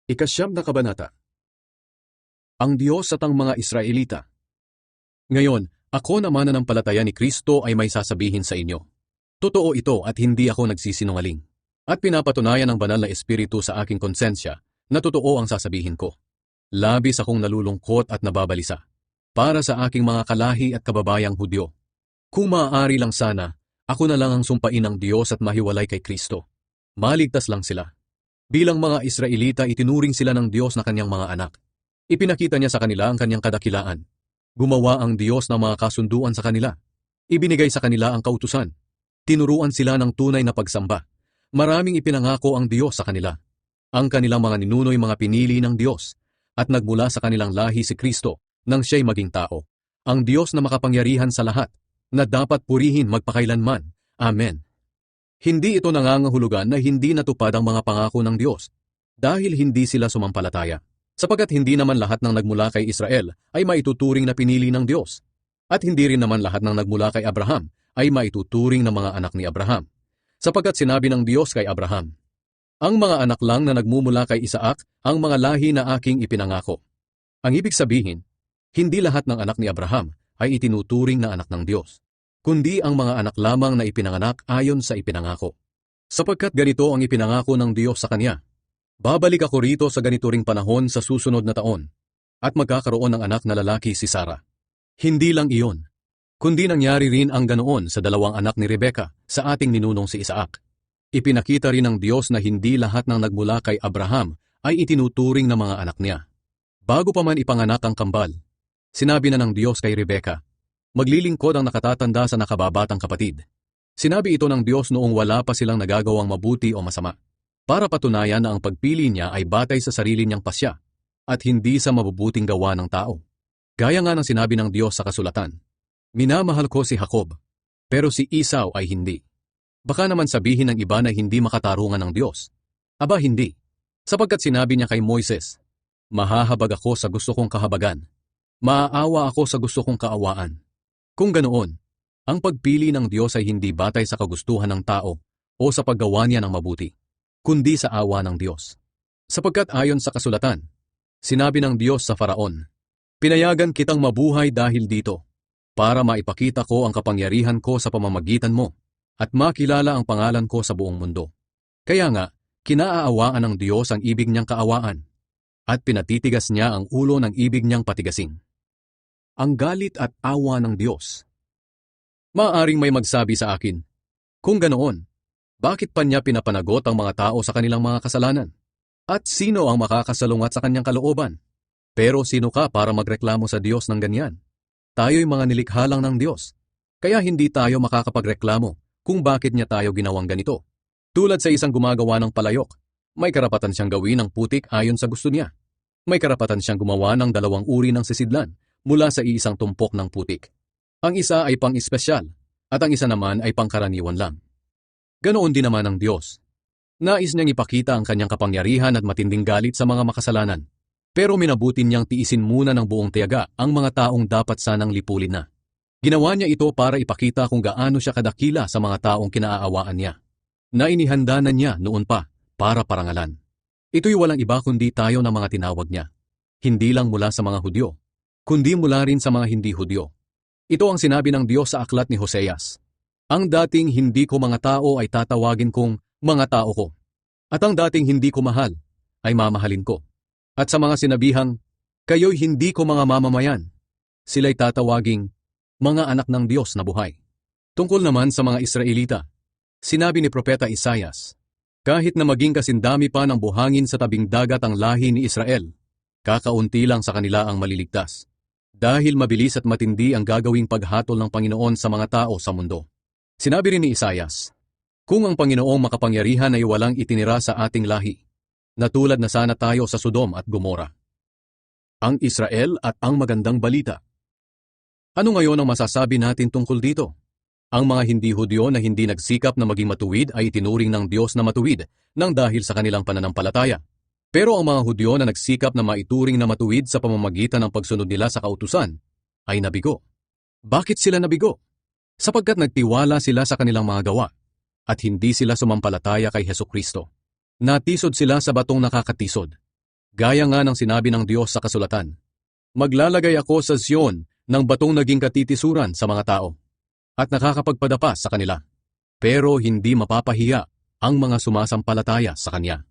Ikasyam na kabanata. Ang Diyos at ang mga Israelita. Ngayon, ako na mananampalataya ni Kristo ay may sasabihin sa inyo. Totoo ito at hindi ako nagsisinungaling. At pinapatunayan ng banal na Espiritu sa aking konsensya na totoo ang sasabihin ko. Labis akong nalulungkot at nababalisa para sa aking mga kalahi at kababayang Hudyo. Kung maaari lang sana, ako na lang ang sumpain ng Diyos at mahiwalay kay Kristo. Maligtas lang sila. Bilang mga Israelita, itinuring sila ng Diyos na kanyang mga anak. Ipinakita niya sa kanila ang kanyang kadakilaan. Gumawa ang Diyos ng mga kasunduan sa kanila. Ibinigay sa kanila ang kautusan. Tinuruan sila ng tunay na pagsamba. Maraming ipinangako ang Diyos sa kanila. Ang kanilang mga ninuno'y mga pinili ng Diyos, at nagmula sa kanilang lahi si Kristo nang siya'y maging tao. Ang Diyos na makapangyarihan sa lahat, na dapat purihin magpakailanman. Amen. Hindi ito nangangahulugan na hindi natupad ang mga pangako ng Diyos, dahil hindi sila sumampalataya. Sapagkat hindi naman lahat ng nagmula kay Israel ay maituturing na pinili ng Diyos. At hindi rin naman lahat ng nagmula kay Abraham ay maituturing na mga anak ni Abraham. Sapagkat sinabi ng Diyos kay Abraham, ang mga anak lang na nagmumula kay Isaac ang mga lahi na aking ipinangako. Ang ibig sabihin, hindi lahat ng anak ni Abraham ay itinuturing na anak ng Diyos, kundi ang mga anak lamang na ipinanganak ayon sa ipinangako. Sapagkat ganito ang ipinangako ng Diyos sa kanya, babalik ako rito sa ganito ring panahon sa susunod na taon, at magkakaroon ng anak na lalaki si Sarah. Hindi lang iyon, kundi nangyari rin ang ganoon sa dalawang anak ni Rebecca sa ating ninunong si Isaac. Ipinakita rin ng Diyos na hindi lahat ng nagmula kay Abraham ay itinuturing na mga anak niya. Bago pa man ipanganak ang kambal, sinabi na ng Diyos kay Rebecca, maglilingkod ang nakatatanda sa nakababatang kapatid. Sinabi ito ng Diyos noong wala pa silang nagagawang mabuti o masama, para patunayan na ang pagpili niya ay batay sa sarili niyang pasya, at hindi sa mabubuting gawa ng tao. Gaya nga ng sinabi ng Diyos sa kasulatan, minamahal ko si Jacob, pero si Esau ay hindi. Baka naman sabihin ng iba na hindi makatarungan ng Diyos. Aba hindi, sapagkat sinabi niya kay Moises, mahahabag ako sa gusto kong kahabagan, maaawa ako sa gusto kong kaawaan. Kung ganoon, ang pagpili ng Diyos ay hindi batay sa kagustuhan ng tao o sa paggawa niya ng mabuti, kundi sa awa ng Diyos. Sapagkat ayon sa kasulatan, sinabi ng Diyos sa Faraon, pinayagan kitang mabuhay dahil dito, para maipakita ko ang kapangyarihan ko sa pamamagitan mo, at makilala ang pangalan ko sa buong mundo. Kaya nga, kinaaawaan ng Diyos ang ibig niyang kaawaan, at pinatitigas niya ang ulo ng ibig niyang patigasin. Ang galit at awa ng Diyos. Maaaring may magsabi sa akin, kung ganoon, bakit pa niya pinapanagot ang mga tao sa kanilang mga kasalanan? At sino ang makakasalungat sa kanyang kalooban? Pero sino ka para magreklamo sa Diyos ng ganyan? Tayo'y mga nilikha lang ng Diyos, kaya hindi tayo makakapagreklamo kung bakit niya tayo ginawang ganito. Tulad sa isang gumagawa ng palayok, may karapatan siyang gawin ng putik ayon sa gusto niya. May karapatan siyang gumawa ng dalawang uri ng sisidlan mula sa iisang tumpok ng putik. Ang isa ay pang-espesyal at ang isa naman ay pangkaraniwan lang. Ganoon din naman ang Diyos. Nais niyang ipakita ang kanyang kapangyarihan at matinding galit sa mga makasalanan, pero minabuti niyang tiisin muna ng buong tiyaga ang mga taong dapat sanang lipulin na. Ginawa niya ito para ipakita kung gaano siya kadakila sa mga taong kinaaawaan niya, na inihanda na niya noon pa para parangalan. Ito'y walang iba kundi tayo ng mga tinawag niya, hindi lang mula sa mga Hudyo, kundi mula rin sa mga hindi Hudyo. Ito ang sinabi ng Diyos sa aklat ni Hoseas, ang dating hindi ko mga tao ay tatawagin kong mga tao ko, at ang dating hindi ko mahal ay mamahalin ko. At sa mga sinabihang, kayo'y hindi ko mga mamamayan, sila'y tatawaging mga anak ng Diyos na buhay. Tungkol naman sa mga Israelita, sinabi ni Propeta Isaias, kahit na maging kasindami pa ng buhangin sa tabing dagat ang lahi ni Israel, kakaunti lang sa kanila ang maliligtas, dahil mabilis at matindi ang gagawing paghatol ng Panginoon sa mga tao sa mundo. Sinabi rin ni Isaias, kung ang Panginoong makapangyarihan ay walang itinira sa ating lahi, natulad na sana tayo sa Sodom at Gomora. Ang Israel at ang magandang balita. Ano ngayon ang masasabi natin tungkol dito? Ang mga hindi Hudyo na hindi nagsikap na maging matuwid ay itinuring ng Diyos na matuwid nang dahil sa kanilang pananampalataya. Pero ang mga Hudyo na nagsikap na maituring na matuwid sa pamamagitan ng pagsunod nila sa kautusan ay nabigo. Bakit sila nabigo? Sapagkat nagtiwala sila sa kanilang mga gawa at hindi sila sumampalataya kay Hesukristo. Natisod sila sa batong nakakatisod. Gaya nga ng sinabi ng Diyos sa kasulatan, maglalagay ako sa Sion ng batong naging katitisuran sa mga tao at nakakapagpadapa sa kanila, pero hindi mapapahiya ang mga sumasampalataya sa Kanya.